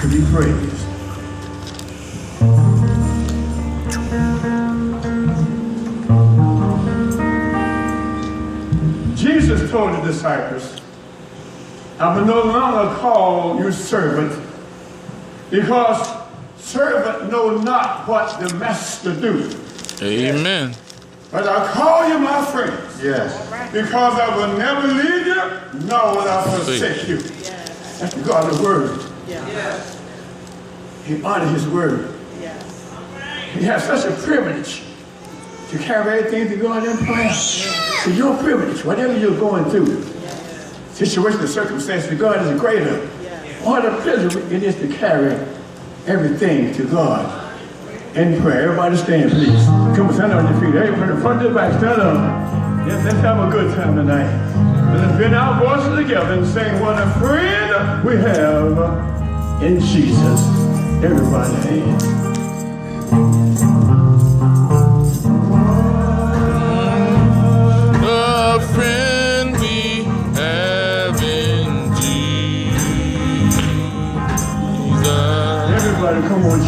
to be praised. Jesus told the disciples, I will no longer call you servant, because servant know not what the master do. Amen. But I call you my friends. Yes. Because I will never leave you, nor will I forsake you. That's God's word. Yes. He honored his word. Yes. He has such a privilege to carry everything to God in prayer. It's your privilege, whatever you're going through. Situation and circumstances, God is greater. What a pleasure it is to carry everything to God in prayer. Everybody stand, please. Come on, stand on your feet. Hey, from the front to the back, stand up. Yes, let's have a good time tonight. Let's bend our voices together and sing what a friend we have in Jesus. Everybody. A friend we have in Jesus. Everybody, come on.